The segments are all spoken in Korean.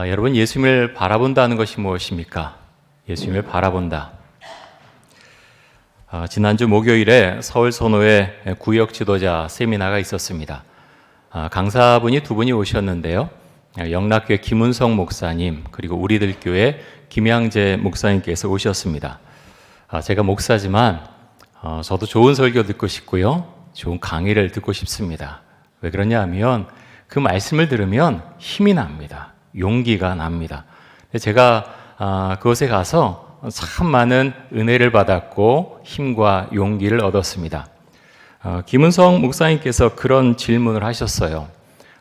여러분, 예수님을 바라본다는 것이 무엇입니까? 예수님을 바라본다. 지난주 목요일에 서울 선호회 구역 지도자 세미나가 있었습니다. 강사분이 두 분이 오셨는데요. 영락교회 김은성 목사님, 그리고 우리들 교회 김양재 목사님께서 오셨습니다. 제가 목사지만 저도 좋은 설교 듣고 싶고요. 좋은 강의를 듣고 싶습니다. 왜 그러냐 하면 그 말씀을 들으면 힘이 납니다. 용기가 납니다. 제가 그곳에 가서 참 많은 은혜를 받았고 힘과 용기를 얻었습니다. 김은성 목사님께서 그런 질문을 하셨어요.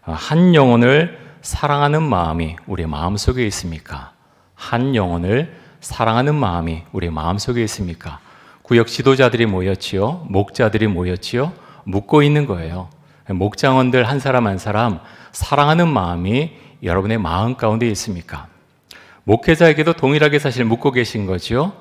한 영혼을 사랑하는 마음이 우리의 마음속에 있습니까? 한 영혼을 사랑하는 마음이 우리의 마음속에 있습니까? 구역 지도자들이 모였지요. 목자들이 모였지요. 묻고 있는 거예요. 목장원들 한 사람 한 사람 사랑하는 마음이 여러분의 마음 가운데 있습니까? 목회자에게도 동일하게 사실 묻고 계신 거죠.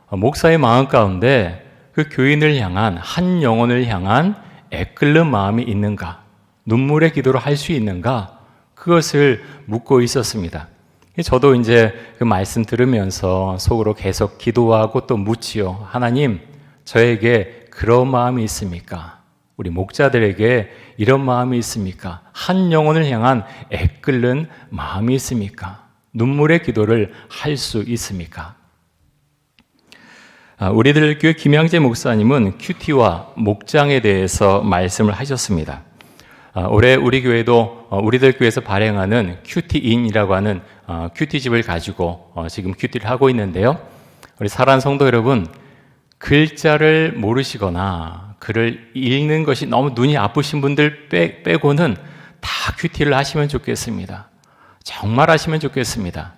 목사의 마음 가운데 그 교인을 향한, 한 영혼을 향한 애끓는 마음이 있는가? 눈물의 기도를 할 수 있는가? 그것을 묻고 있었습니다. 저도 이제 그 말씀 들으면서 속으로 계속 기도하고 또 묻지요. 하나님, 저에게 그런 마음이 있습니까? 우리 목자들에게 이런 마음이 있습니까? 한 영혼을 향한 애끓는 마음이 있습니까? 눈물의 기도를 할 수 있습니까? 우리들 교회 김양재 목사님은 큐티와 목장에 대해서 말씀을 하셨습니다. 올해 우리 교회도 우리들 교회에서 발행하는 큐티인이라고 하는 큐티집을 가지고 지금 큐티를 하고 있는데요. 우리 사랑하는 성도 여러분, 글자를 모르시거나 글을 읽는 것이 너무 눈이 아프신 분들 빼고는 다 큐티를 하시면 좋겠습니다. 정말 하시면 좋겠습니다.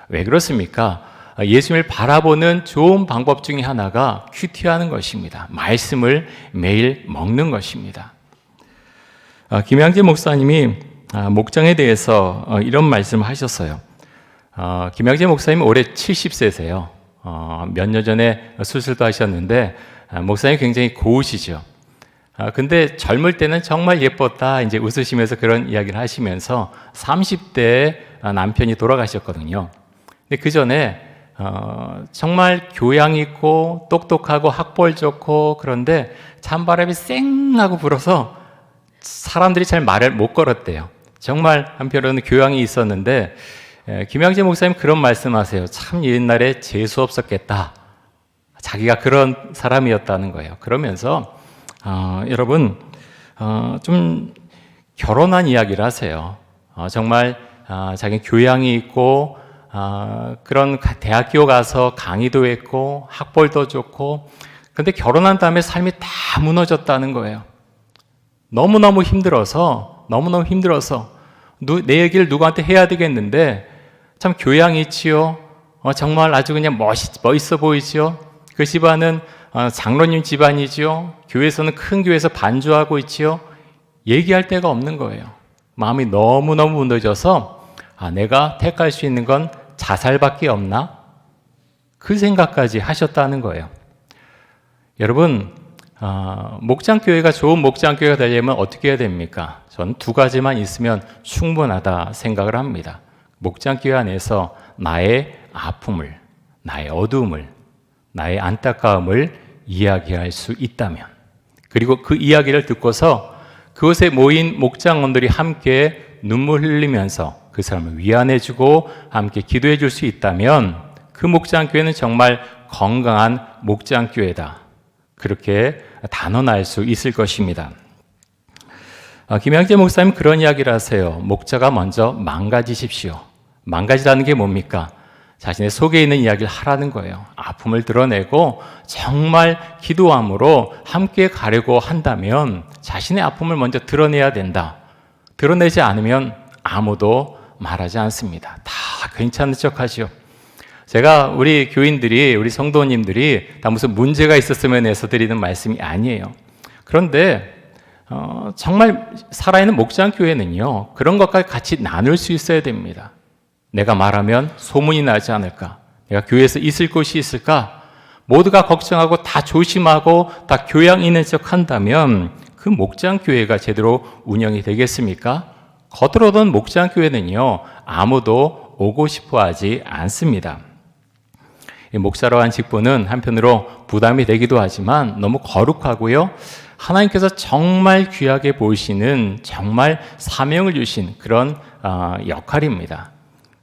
왜 그렇습니까? 예수님을 바라보는 좋은 방법 중에 하나가 큐티하는 것입니다. 말씀을 매일 먹는 것입니다. 김양재 목사님이 목장에 대해서 이런 말씀을 하셨어요. 김양재 목사님은 올해 70세세요. 몇 년 전에 수술도 하셨는데 목사님이 굉장히 고우시죠. 근데 젊을 때는 정말 예뻤다 이제 웃으시면서 그런 이야기를 하시면서 30대에 남편이 돌아가셨거든요. 근데 그 전에 정말 교양 있고 똑똑하고 학벌 좋고 그런데 찬바람이 쌩하고 불어서 사람들이 잘 말을 못 걸었대요. 정말 한편으로는 교양이 있었는데 김양재 목사님 그런 말씀하세요. 참 옛날에 재수 없었겠다. 자기가 그런 사람이었다는 거예요. 그러면서 여러분 좀 결혼한 이야기를 하세요. 정말 자기 교양이 있고 그런 대학교 가서 강의도 했고 학벌도 좋고 그런데 결혼한 다음에 삶이 다 무너졌다는 거예요. 너무너무 힘들어서 내 얘기를 누구한테 해야 되겠는데 참 교양이 있지요. 정말 아주 그냥 멋있어 보이지요. 그 집안은 장로님 집안이지요. 교회에서는 큰 교회에서 반주하고 있지요. 얘기할 데가 없는 거예요. 마음이 너무너무 무너져서 내가 택할 수 있는 건 자살밖에 없나? 그 생각까지 하셨다는 거예요. 여러분, 목장교회가 좋은 목장교회가 되려면 어떻게 해야 됩니까? 전 두 가지만 있으면 충분하다 생각을 합니다. 목장교회 안에서 나의 아픔을, 나의 어두움을, 나의 안타까움을 이야기할 수 있다면, 그리고 그 이야기를 듣고서 그곳에 모인 목장원들이 함께 눈물 흘리면서 그 사람을 위안해주고 함께 기도해 줄 수 있다면 그 목장교회는 정말 건강한 목장교회다. 그렇게 단언할 수 있을 것입니다. 김양재 목사님 그런 이야기를 하세요. 목자가 먼저 망가지십시오. 망가지라는 게 뭡니까? 자신의 속에 있는 이야기를 하라는 거예요. 아픔을 드러내고 정말 기도함으로 함께 가려고 한다면 자신의 아픔을 먼저 드러내야 된다. 드러내지 않으면 아무도 말하지 않습니다. 다 괜찮은 척하죠. 제가 우리 교인들이, 우리 성도님들이 다 무슨 문제가 있었으면 해서 드리는 말씀이 아니에요. 그런데 정말 살아있는 목장교회는요, 그런 것까지 같이 나눌 수 있어야 됩니다. 내가 말하면 소문이 나지 않을까? 내가 교회에서 있을 곳이 있을까? 모두가 걱정하고 다 조심하고 다 교양 있는 척 한다면 그 목장교회가 제대로 운영이 되겠습니까? 겉으로는 목장교회는요, 아무도 오고 싶어 하지 않습니다. 목사로 한 직분은 한편으로 부담이 되기도 하지만 너무 거룩하고요. 하나님께서 정말 귀하게 보시는 정말 사명을 주신 그런 역할입니다.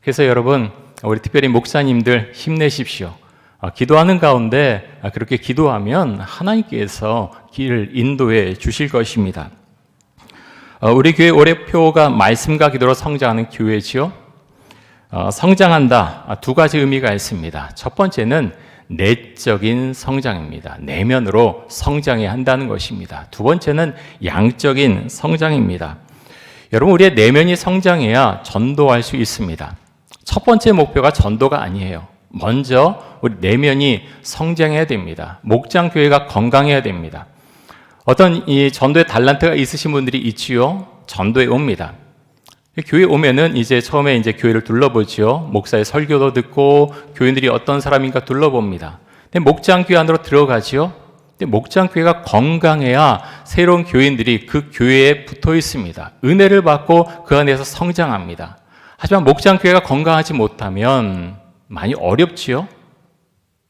그래서 여러분, 우리 특별히 목사님들 힘내십시오. 기도하는 가운데 그렇게 기도하면 하나님께서 길을 인도해 주실 것입니다. 우리 교회 올해표가 말씀과 기도로 성장하는 교회지요. 성장한다, 두 가지 의미가 있습니다. 첫 번째는 내적인 성장입니다. 내면으로 성장해야 한다는 것입니다. 두 번째는 양적인 성장입니다. 여러분, 우리의 내면이 성장해야 전도할 수 있습니다. 첫 번째 목표가 전도가 아니에요. 먼저 우리 내면이 성장해야 됩니다. 목장교회가 건강해야 됩니다. 어떤 이 전도의 달란트가 있으신 분들이 있지요. 전도에 옵니다. 교회 오면은 이제 처음에 이제 교회를 둘러보죠. 목사의 설교도 듣고 교인들이 어떤 사람인가 둘러봅니다. 근데 목장교회 안으로 들어가지요. 근데 목장교회가 건강해야 새로운 교인들이 그 교회에 붙어 있습니다. 은혜를 받고 그 안에서 성장합니다. 하지만 목장교회가 건강하지 못하면 많이 어렵지요.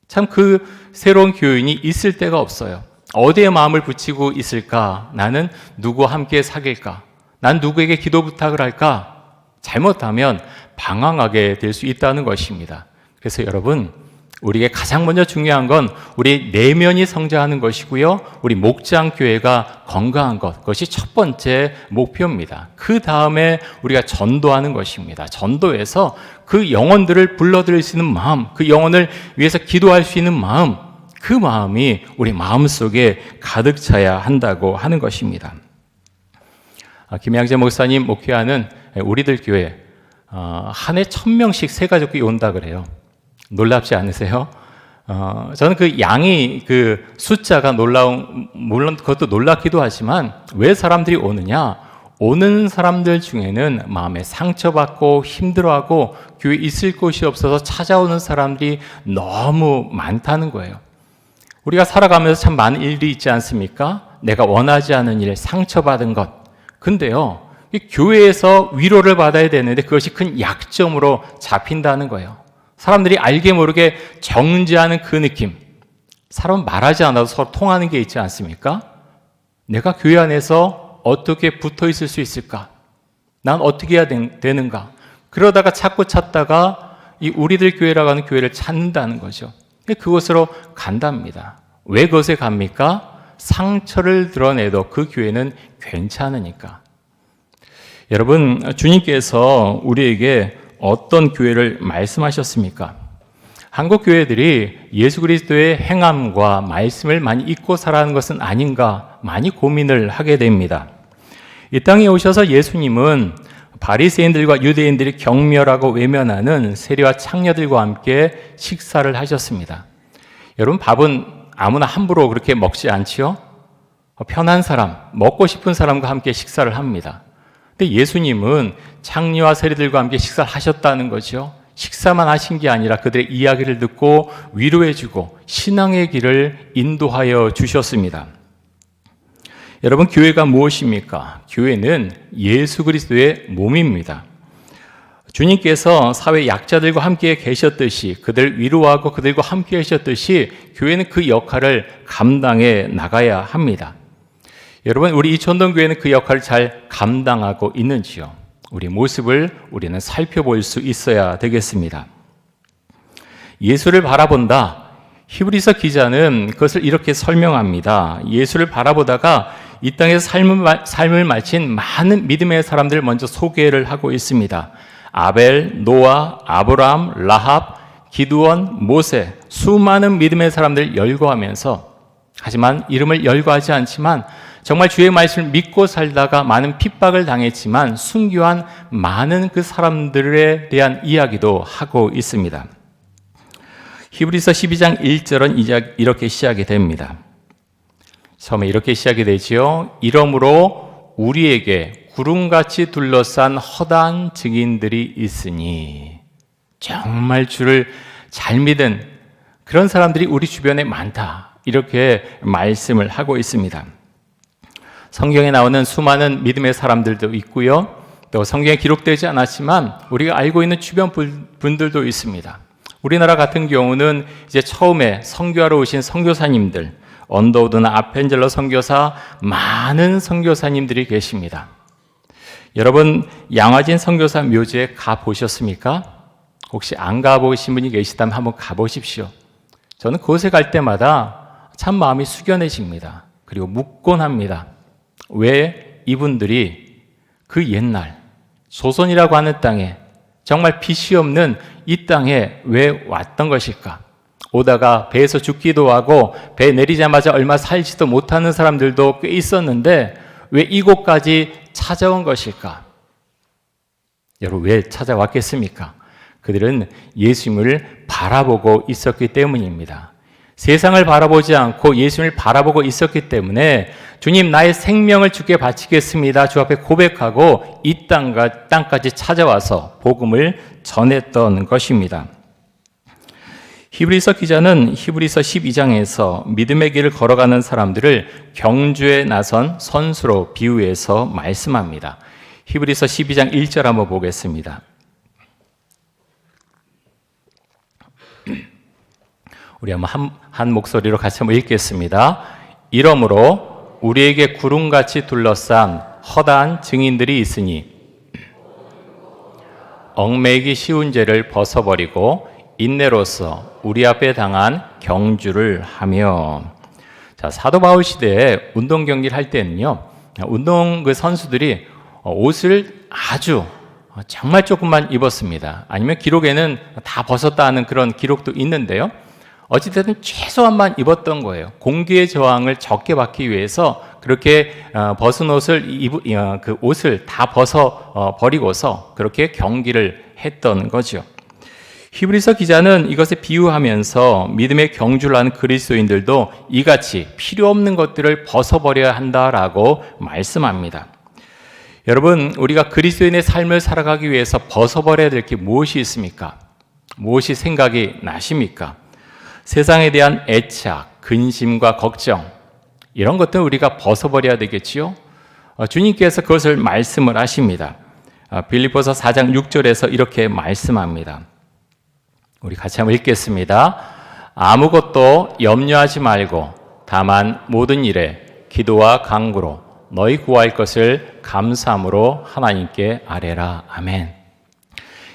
참 그 새로운 교인이 있을 데가 없어요. 어디에 마음을 붙이고 있을까? 나는 누구와 함께 사귈까? 난 누구에게 기도 부탁을 할까? 잘못하면 방황하게 될 수 있다는 것입니다. 그래서 여러분, 우리에게 가장 먼저 중요한 건 우리 내면이 성장하는 것이고요. 우리 목장교회가 건강한 것, 그것이 첫 번째 목표입니다. 그 다음에 우리가 전도하는 것입니다. 전도에서 그 영혼들을 불러들일 수 있는 마음, 그 영혼을 위해서 기도할 수 있는 마음, 그 마음이 우리 마음속에 가득 차야 한다고 하는 것입니다. 김양재 목사님 목회하는 우리들 교회 한 해 1000명씩 새가족이 온다 그래요. 놀랍지 않으세요? 저는 그 양이 그 숫자가 물론 그것도 놀랍기도 하지만 왜 사람들이 오느냐? 오는 사람들 중에는 마음에 상처받고 힘들어하고 교회에 있을 곳이 없어서 찾아오는 사람들이 너무 많다는 거예요. 우리가 살아가면서 참 많은 일이 있지 않습니까? 내가 원하지 않은 일, 상처받은 것. 근데요, 교회에서 위로를 받아야 되는데 그것이 큰 약점으로 잡힌다는 거예요. 사람들이 알게 모르게 정죄하는 그 느낌. 사람은 말하지 않아도 서로 통하는 게 있지 않습니까? 내가 교회 안에서 어떻게 붙어 있을 수 있을까? 난 어떻게 해야 되는가? 그러다가 찾다가 이 우리들 교회라고 하는 교회를 찾는다는 거죠. 그곳으로 간답니다. 왜 그것에 갑니까? 상처를 드러내도 그 교회는 괜찮으니까. 여러분, 주님께서 우리에게 어떤 교회를 말씀하셨습니까? 한국 교회들이 예수 그리스도의 행함과 말씀을 많이 잊고 살아가는 것은 아닌가 많이 고민을 하게 됩니다. 이 땅에 오셔서 예수님은 바리새인들과 유대인들이 경멸하고 외면하는 세리와 창녀들과 함께 식사를 하셨습니다. 여러분, 밥은 아무나 함부로 그렇게 먹지 않지요? 편한 사람, 먹고 싶은 사람과 함께 식사를 합니다. 근데 예수님은 창녀와 세리들과 함께 식사를 하셨다는 거죠. 식사만 하신 게 아니라 그들의 이야기를 듣고 위로해주고 신앙의 길을 인도하여 주셨습니다. 여러분, 교회가 무엇입니까? 교회는 예수 그리스도의 몸입니다. 주님께서 사회 약자들과 함께 계셨듯이 그들 위로하고 그들과 함께 하셨듯이 교회는 그 역할을 감당해 나가야 합니다. 여러분, 우리 이촌동 교회는 그 역할을 잘 감당하고 있는지요? 우리 모습을 우리는 살펴볼 수 있어야 되겠습니다. 예수를 바라본다. 히브리서 기자는 그것을 이렇게 설명합니다. 예수를 바라보다가 이 땅에서 삶을 마친 많은 믿음의 사람들을 먼저 소개를 하고 있습니다. 아벨, 노아, 아브라함, 라합, 기드온, 모세, 수많은 믿음의 사람들을 열거하면서, 하지만 이름을 열거하지 않지만 정말 주의 말씀을 믿고 살다가 많은 핍박을 당했지만 순교한 많은 그 사람들에 대한 이야기도 하고 있습니다. 히브리서 12장 1절은 이렇게 시작이 됩니다. 처음에 이렇게 시작이 되지요. 이러므로 우리에게 구름같이 둘러싼 허다한 증인들이 있으니, 정말 주를 잘 믿은 그런 사람들이 우리 주변에 많다. 이렇게 말씀을 하고 있습니다. 성경에 나오는 수많은 믿음의 사람들도 있고요. 또 성경에 기록되지 않았지만 우리가 알고 있는 주변 분들도 있습니다. 우리나라 같은 경우는 이제 처음에 선교하러 오신 선교사님들, 언더우드나 아펜젤러 선교사, 많은 선교사님들이 계십니다. 여러분, 양화진 선교사 묘지에 가보셨습니까? 혹시 안 가보신 분이 계시다면 한번 가보십시오. 저는 그곳에 갈 때마다 참 마음이 숙연해집니다. 그리고 묻곤 합니다. 왜 이분들이 그 옛날 조선이라고 하는 땅에, 정말 빛이 없는 이 땅에 왜 왔던 것일까? 오다가 배에서 죽기도 하고 배 내리자마자 얼마 살지도 못하는 사람들도 꽤 있었는데 왜 이곳까지 찾아온 것일까? 여러분, 왜 찾아왔겠습니까? 그들은 예수님을 바라보고 있었기 때문입니다. 세상을 바라보지 않고 예수님을 바라보고 있었기 때문에 주님, 나의 생명을 주께 바치겠습니다. 주 앞에 고백하고 이 땅까지 찾아와서 복음을 전했던 것입니다. 히브리서 기자는 히브리서 12장에서 믿음의 길을 걸어가는 사람들을 경주에 나선 선수로 비유해서 말씀합니다. 히브리서 12장 1절 한번 보겠습니다. 우리 한번 한 목소리로 같이 한번 읽겠습니다. 이러므로 우리에게 구름같이 둘러싼 허다한 증인들이 있으니 얽매이기 쉬운 죄를 벗어버리고 인내로서 우리 앞에 당한 경주를 하며. 자, 사도 바울 시대에 운동 경기를 할 때는요, 운동 그 선수들이 옷을 아주 정말 조금만 입었습니다. 아니면 기록에는 다 벗었다 하는 그런 기록도 있는데요. 어찌됐든 최소한만 입었던 거예요. 공기의 저항을 적게 받기 위해서 그렇게 벗은 옷을 그 옷을 다 벗어 버리고서 그렇게 경기를 했던 거죠. 히브리서 기자는 이것에 비유하면서 믿음의 경주를 하는 그리스도인들도 이같이 필요 없는 것들을 벗어버려야 한다라고 말씀합니다. 여러분, 우리가 그리스도인의 삶을 살아가기 위해서 벗어버려야 될 게 무엇이 있습니까? 무엇이 생각이 나십니까? 세상에 대한 애착, 근심과 걱정, 이런 것들 우리가 벗어버려야 되겠지요? 주님께서 그것을 말씀을 하십니다. 빌립보서 4장 6절에서 이렇게 말씀합니다. 우리 같이 한번 읽겠습니다. 아무것도 염려하지 말고 다만 모든 일에 기도와 간구로 너희 구할 것을 감사함으로 하나님께 아뢰라. 아멘.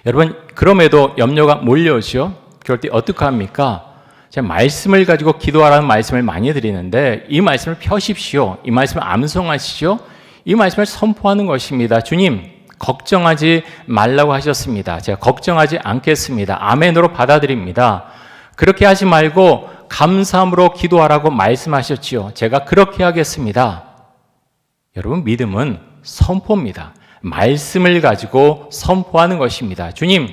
여러분, 그럼에도 염려가 몰려오죠. 그럴 때 어떻게 합니까? 제가 말씀을 가지고 기도하라는 말씀을 많이 드리는데 이 말씀을 펴십시오. 이 말씀을 암송하시죠. 이 말씀을 선포하는 것입니다. 주님, 걱정하지 말라고 하셨습니다. 제가 걱정하지 않겠습니다. 아멘으로 받아들입니다. 그렇게 하지 말고 감사함으로 기도하라고 말씀하셨지요. 제가 그렇게 하겠습니다. 여러분, 믿음은 선포입니다. 말씀을 가지고 선포하는 것입니다. 주님,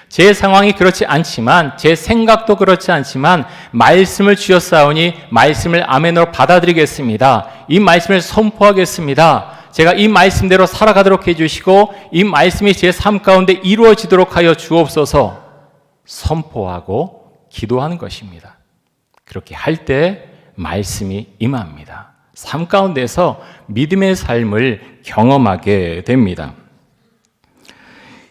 제 상황이 그렇지 않지만, 제 생각도 그렇지 않지만 말씀을 주셨사오니 말씀을 아멘으로 받아들이겠습니다. 이 말씀을 선포하겠습니다. 제가 이 말씀대로 살아가도록 해주시고 이 말씀이 제 삶 가운데 이루어지도록 하여 주옵소서. 선포하고 기도하는 것입니다. 그렇게 할 때 말씀이 임합니다. 삶 가운데서 믿음의 삶을 경험하게 됩니다.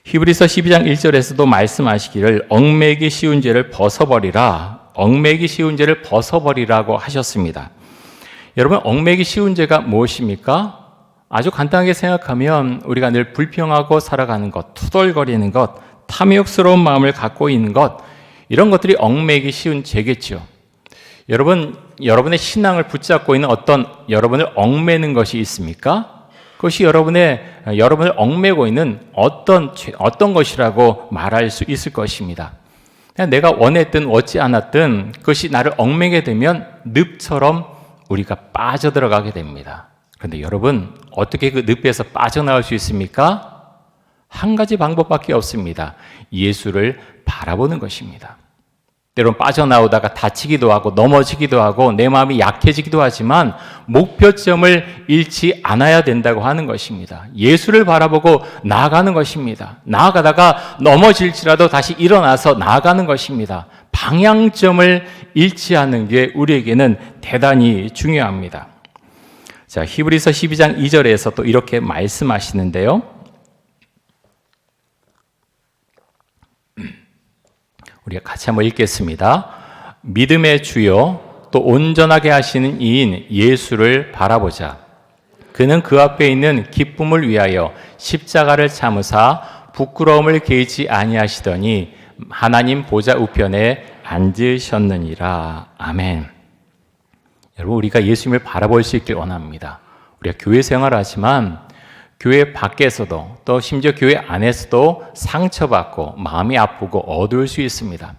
히브리서 12장 1절에서도 말씀하시기를 얽매이기 쉬운 죄를 벗어버리라, 얽매이기 쉬운 죄를 벗어버리라고 하셨습니다. 여러분, 얽매이기 쉬운 죄가 무엇입니까? 아주 간단하게 생각하면 우리가 늘 불평하고 살아가는 것, 투덜거리는 것, 탐욕스러운 마음을 갖고 있는 것, 이런 것들이 얽매이기 쉬운 죄겠죠. 여러분, 여러분의 신앙을 붙잡고 있는 어떤 여러분을 얽매는 것이 있습니까? 그것이 여러분을 얽매고 있는 어떤 것이라고 말할 수 있을 것입니다. 내가 원했든 원치 않았든 그것이 나를 얽매게 되면 늪처럼 우리가 빠져들어가게 됩니다. 그런데 여러분, 어떻게 그 늪에서 빠져나올 수 있습니까? 한 가지 방법밖에 없습니다. 예수를 바라보는 것입니다. 때론 빠져나오다가 다치기도 하고 넘어지기도 하고 내 마음이 약해지기도 하지만 목표점을 잃지 않아야 된다고 하는 것입니다. 예수를 바라보고 나아가는 것입니다. 나아가다가 넘어질지라도 다시 일어나서 나아가는 것입니다. 방향점을 잃지 않는 게 우리에게는 대단히 중요합니다. 자, 히브리서 12장 2절에서 또 이렇게 말씀하시는데요. 우리가 같이 한번 읽겠습니다. 믿음의 주요 또 온전하게 하시는 이인 예수를 바라보자. 그는 그 앞에 있는 기쁨을 위하여 십자가를 참으사 부끄러움을 개의치 아니하시더니 하나님 보좌 우편에 앉으셨느니라. 아멘. 여러분, 우리가 예수님을 바라볼 수 있길 원합니다. 우리가 교회 생활을 하지만 교회 밖에서도 또 심지어 교회 안에서도 상처받고 마음이 아프고 어두울 수 있습니다.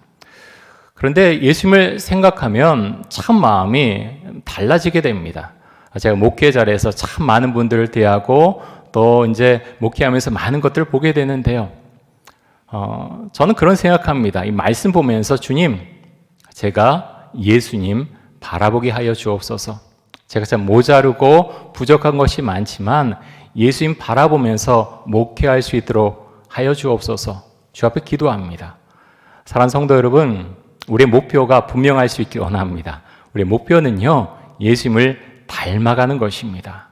그런데 예수님을 생각하면 참 마음이 달라지게 됩니다. 제가 목회 자리에서 참 많은 분들을 대하고 또 이제 목회하면서 많은 것들을 보게 되는데요. 저는 그런 생각합니다. 이 말씀 보면서 주님, 제가 예수님 바라보게 하여 주옵소서. 제가 참 모자르고 부족한 것이 많지만 예수님 바라보면서 목회할 수 있도록 하여 주옵소서. 주 앞에 기도합니다. 사랑하는 성도 여러분, 우리의 목표가 분명할 수 있길 원합니다. 우리의 목표는요, 예수님을 닮아가는 것입니다.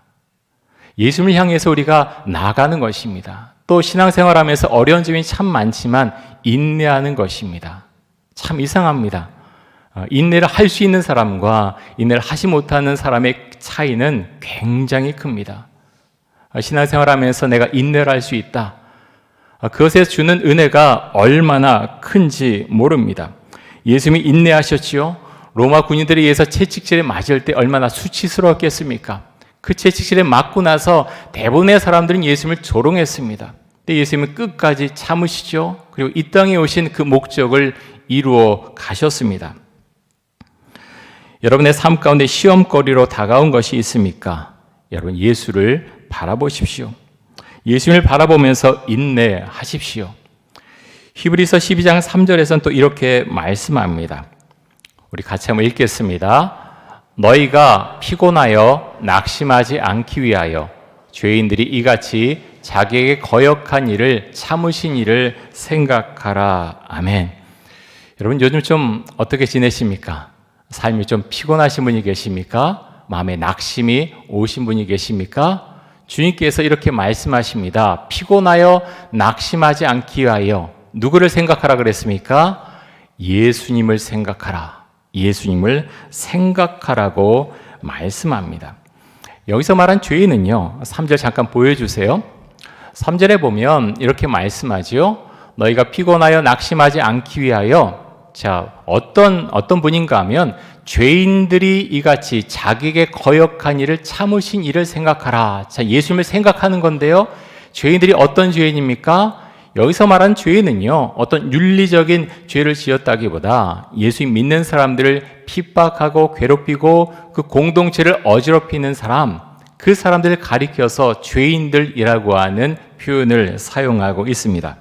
예수님을 향해서 우리가 나아가는 것입니다. 또 신앙생활하면서 어려운 점이 참 많지만 인내하는 것입니다. 참 이상합니다. 인내를 할 수 있는 사람과 인내를 하지 못하는 사람의 차이는 굉장히 큽니다. 신앙생활하면서 내가 인내를 할 수 있다. 그것에 주는 은혜가 얼마나 큰지 모릅니다. 예수님이 인내하셨지요. 로마 군인들에 의해서 채찍질에 맞을 때 얼마나 수치스러웠겠습니까? 그 채찍질에 맞고 나서 대부분의 사람들은 예수님을 조롱했습니다. 근데 예수님은 끝까지 참으시죠. 그리고 이 땅에 오신 그 목적을 이루어 가셨습니다. 여러분의 삶 가운데 시험거리로 다가온 것이 있습니까? 여러분, 예수를 바라보십시오. 예수님을 바라보면서 인내하십시오. 히브리서 12장 3절에서는 또 이렇게 말씀합니다. 우리 같이 한번 읽겠습니다. 너희가 피곤하여 낙심하지 않기 위하여 죄인들이 이같이 자기에게 거역한 일을 참으신 일을 생각하라. 아멘. 여러분, 요즘 좀 어떻게 지내십니까? 삶이 좀 피곤하신 분이 계십니까? 마음에 낙심이 오신 분이 계십니까? 주님께서 이렇게 말씀하십니다. 피곤하여 낙심하지 않기 위하여 누구를 생각하라 그랬습니까? 예수님을 생각하라. 예수님을 생각하라고 말씀합니다. 여기서 말한 죄인은요, 3절 잠깐 보여주세요. 3절에 보면 이렇게 말씀하지요. 너희가 피곤하여 낙심하지 않기 위하여. 자, 어떤 분인가 하면 죄인들이 이같이 자기에게 거역한 일을 참으신 일을 생각하라. 자, 예수님을 생각하는 건데요. 죄인들이 어떤 죄인입니까? 여기서 말한 죄인은요, 어떤 윤리적인 죄를 지었다기보다 예수님 믿는 사람들을 핍박하고 괴롭히고 그 공동체를 어지럽히는 사람, 그 사람들을 가리켜서 죄인들이라고 하는 표현을 사용하고 있습니다.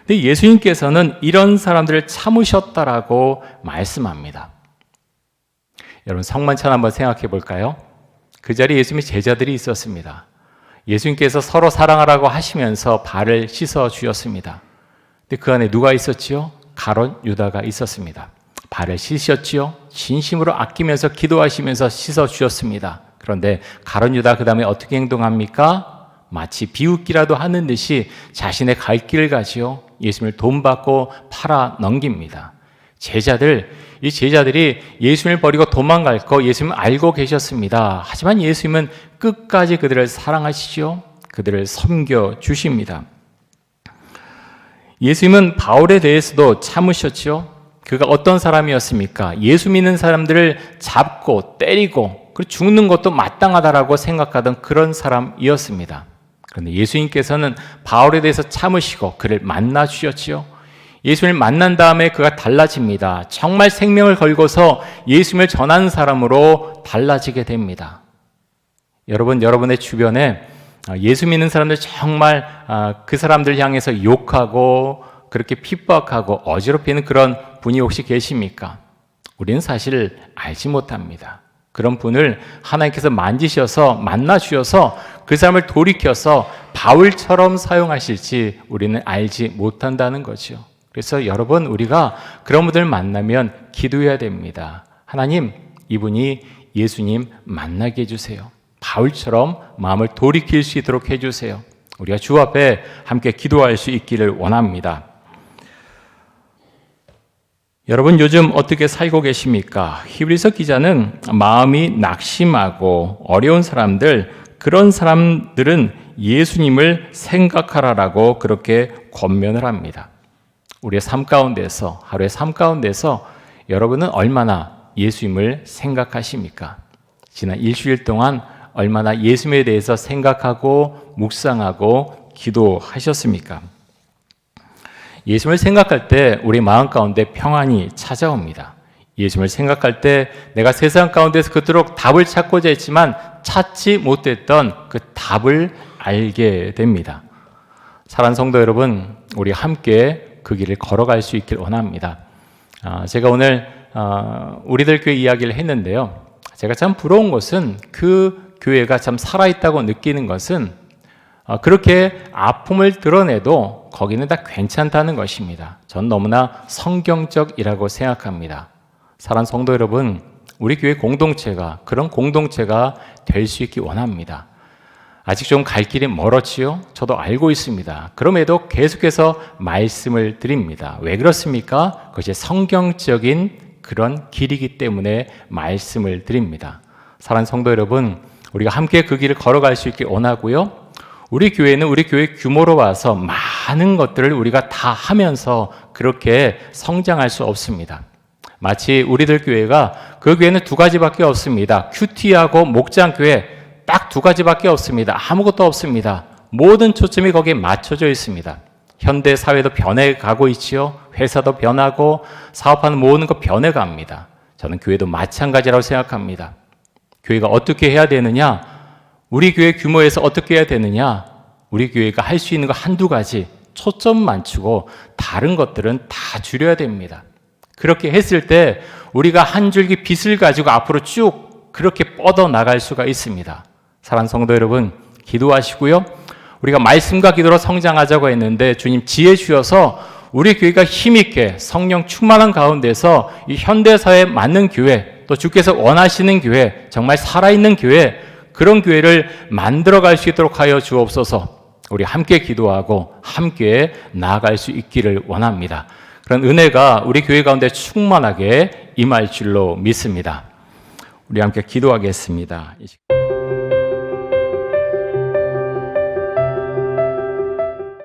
근데 예수님께서는 이런 사람들을 참으셨다라고 말씀합니다. 여러분, 성만찬 한번 생각해 볼까요? 그 자리에 예수님의 제자들이 있었습니다. 예수님께서 서로 사랑하라고 하시면서 발을 씻어 주셨습니다. 근데 그 안에 누가 있었지요? 가룟 유다가 있었습니다. 발을 씻으셨지요? 진심으로 아끼면서 기도하시면서 씻어 주셨습니다. 그런데 가룟 유다 그 다음에 어떻게 행동합니까? 마치 비웃기라도 하는 듯이 자신의 갈 길을 가지요. 예수님을 돈 받고 팔아 넘깁니다. 이 제자들이 예수님을 버리고 도망갈 거 예수님은 알고 계셨습니다. 하지만 예수님은 끝까지 그들을 사랑하시죠. 그들을 섬겨 주십니다. 예수님은 바울에 대해서도 참으셨죠. 그가 어떤 사람이었습니까? 예수 믿는 사람들을 잡고 때리고 그리고 죽는 것도 마땅하다라고 생각하던 그런 사람이었습니다. 그런데 예수님께서는 바울에 대해서 참으시고 그를 만나 주셨지요. 예수님을 만난 다음에 그가 달라집니다. 정말 생명을 걸고서 예수님을 전하는 사람으로 달라지게 됩니다. 여러분, 여러분의 주변에 예수 믿는 사람들 정말 그 사람들 향해서 욕하고 그렇게 핍박하고 어지럽히는 그런 분이 혹시 계십니까? 우리는 사실 알지 못합니다. 그런 분을 하나님께서 만지셔서 만나 주셔서 그 사람을 돌이켜서 바울처럼 사용하실지 우리는 알지 못한다는 거죠. 그래서 여러분, 우리가 그런 분들 만나면 기도해야 됩니다. 하나님, 이분이 예수님 만나게 해주세요. 바울처럼 마음을 돌이킬 수 있도록 해주세요. 우리가 주 앞에 함께 기도할 수 있기를 원합니다. 여러분 요즘 어떻게 살고 계십니까? 히브리서 기자는 마음이 낙심하고 어려운 사람들, 그런 사람들은 예수님을 생각하라라고 그렇게 권면을 합니다. 우리의 삶 가운데서, 하루의 삶 가운데서 여러분은 얼마나 예수님을 생각하십니까? 지난 일주일 동안 얼마나 예수님에 대해서 생각하고 묵상하고 기도하셨습니까? 예수님을 생각할 때 우리 마음 가운데 평안이 찾아옵니다. 예수님을 생각할 때 내가 세상 가운데서 그토록 답을 찾고자 했지만 찾지 못했던 그 답을 알게 됩니다. 사랑하는 성도 여러분, 우리 함께 그 길을 걸어갈 수 있길 원합니다. 제가 오늘 우리들 교회 이야기를 했는데요. 제가 참 부러운 것은 그 교회가 참 살아있다고 느끼는 것은 그렇게 아픔을 드러내도 거기는 다 괜찮다는 것입니다. 전 너무나 성경적이라고 생각합니다. 사랑하는 성도 여러분, 우리 교회 공동체가 그런 공동체가 될 수 있기 원합니다. 아직 좀 갈 길이 멀었지요? 저도 알고 있습니다. 그럼에도 계속해서 말씀을 드립니다. 왜 그렇습니까? 그것이 성경적인 그런 길이기 때문에 말씀을 드립니다. 사랑하는 성도 여러분, 우리가 함께 그 길을 걸어갈 수 있길 원하고요. 우리 교회는 우리 교회 규모로 봐서 많은 것들을 우리가 다 하면서 그렇게 성장할 수 없습니다. 마치 우리들 교회가 그 교회는 두 가지밖에 없습니다. 큐티하고 목장교회 딱 두 가지밖에 없습니다. 아무것도 없습니다. 모든 초점이 거기에 맞춰져 있습니다. 현대 사회도 변해가고 있지요. 회사도 변하고 사업하는 모든 것 변해갑니다. 저는 교회도 마찬가지라고 생각합니다. 교회가 어떻게 해야 되느냐? 우리 교회 규모에서 어떻게 해야 되느냐? 우리 교회가 할 수 있는 거 한두 가지 초점 맞추고 다른 것들은 다 줄여야 됩니다. 그렇게 했을 때 우리가 한 줄기 빛을 가지고 앞으로 쭉 그렇게 뻗어나갈 수가 있습니다. 사랑하는 성도 여러분, 기도하시고요. 우리가 말씀과 기도로 성장하자고 했는데 주님 지혜 주셔서 우리 교회가 힘있게 성령 충만한 가운데서 이 현대사회에 맞는 교회, 또 주께서 원하시는 교회, 정말 살아있는 교회, 그런 교회를 만들어갈 수 있도록 하여 주옵소서. 우리 함께 기도하고 함께 나아갈 수 있기를 원합니다. 그런 은혜가 우리 교회 가운데 충만하게 임할 줄로 믿습니다. 우리 함께 기도하겠습니다.